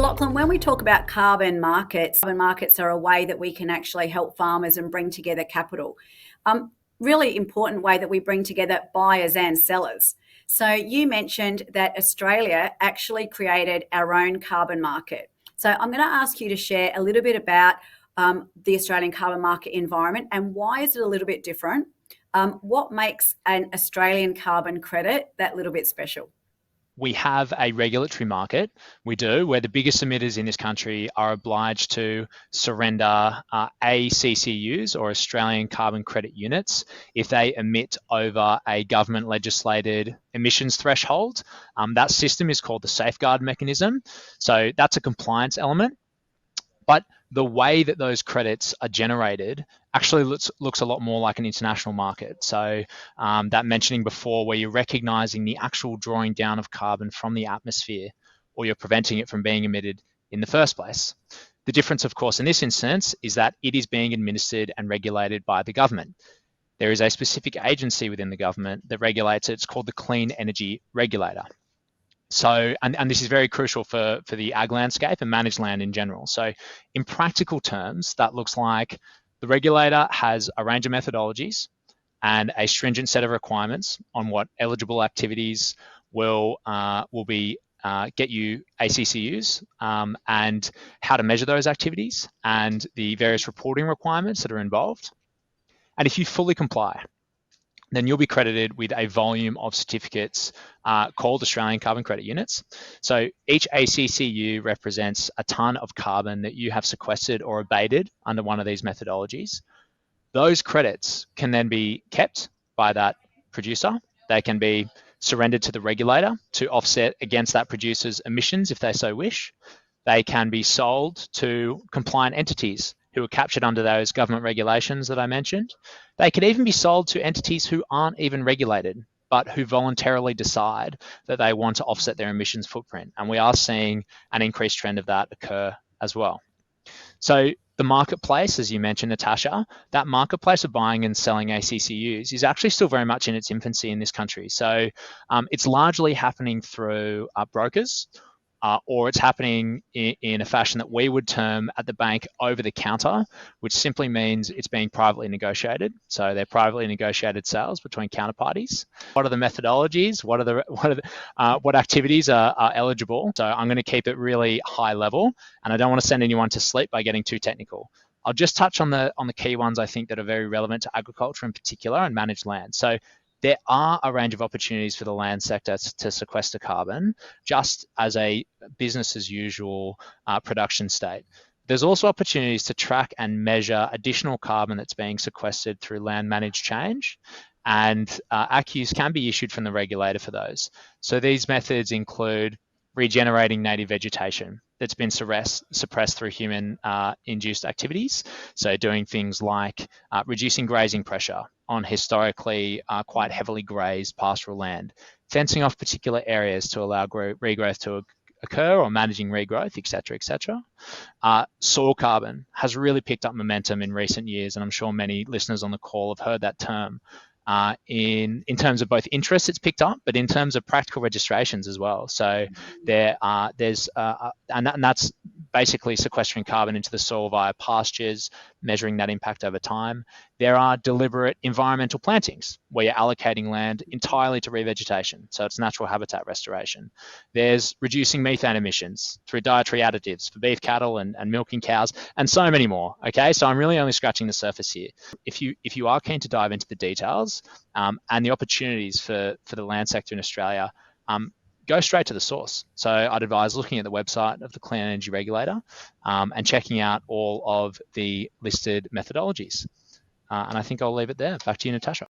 Lachlan, when we talk about carbon markets are a way that we can actually help farmers and bring together capital. Really important way that we bring together buyers and sellers. So you mentioned that Australia actually created our own carbon market. So I'm going to ask you to share a little bit about the Australian carbon market environment and why is it a little bit different? What makes an Australian carbon credit that little bit special? We have a regulatory market, we do, where the biggest emitters in this country are obliged to surrender ACCUs or Australian Carbon Credit Units if they emit over a government legislated emissions threshold. That system is called the safeguard mechanism. So that's a compliance element. But the way that those credits are generated actually looks a lot more like an international market. So that mentioning before, where you're recognizing the actual drawing down of carbon from the atmosphere, or you're preventing it from being emitted in the first place. The difference, of course, in this instance is that it is being administered and regulated by the government. There is a specific agency within the government that regulates it. It's called the Clean Energy Regulator. So, and this is very crucial for the ag landscape and managed land in general. So in practical terms, that looks like the regulator has a range of methodologies and a stringent set of requirements on what eligible activities will be get you ACCUs and how to measure those activities and the various reporting requirements that are involved. And if you fully comply, then you'll be credited with a volume of certificates called Australian Carbon Credit Units. So each ACCU represents a tonne of carbon that you have sequestered or abated under one of these methodologies. Those credits can then be kept by that producer. They can be surrendered to the regulator to offset against that producer's emissions if they so wish. They can be sold to compliant entities who are captured under those government regulations that I mentioned. They could even be sold to entities who aren't even regulated, but who voluntarily decide that they want to offset their emissions footprint. And we are seeing an increased trend of that occur as well. So the marketplace, as you mentioned, Natasha, that marketplace of buying and selling ACCUs is actually still very much in its infancy in this country. So it's largely happening through brokers, or it's happening in a fashion that we would term at the bank over the counter, which simply means it's being privately negotiated. So they're privately negotiated sales between counterparties. What are the methodologies? What activities are eligible? So I'm going to keep it really high level, and I don't want to send anyone to sleep by getting too technical. I'll just touch on the key ones I think that are very relevant to agriculture in particular and managed land. So there are a range of opportunities for the land sector to sequester carbon, just as a business as usual production state. There's also opportunities to track and measure additional carbon that's being sequestered through land managed change, and ACCUs can be issued from the regulator for those. So these methods include regenerating native vegetation that's been suppressed through human-induced activities. So doing things like reducing grazing pressure on historically quite heavily grazed pastoral land, fencing off particular areas to allow regrowth to occur or managing regrowth, etc. Soil carbon has really picked up momentum in recent years, and I'm sure many listeners on the call have heard that term. In terms of both interest, it's picked up, but in terms of practical registrations as well. So there's that's basically sequestering carbon into the soil via pastures, measuring that impact over time. There are deliberate environmental plantings where you're allocating land entirely to revegetation, so it's natural habitat restoration. There's reducing methane emissions through dietary additives for beef cattle and milking cows, and so many more. Okay, so I'm really only scratching the surface here. If you are keen to dive into the details and the opportunities for the land sector in Australia, go straight to the source. So I'd advise looking at the website of the Clean Energy Regulator and checking out all of the listed methodologies. And I think I'll leave it there. Back to you, Natasha.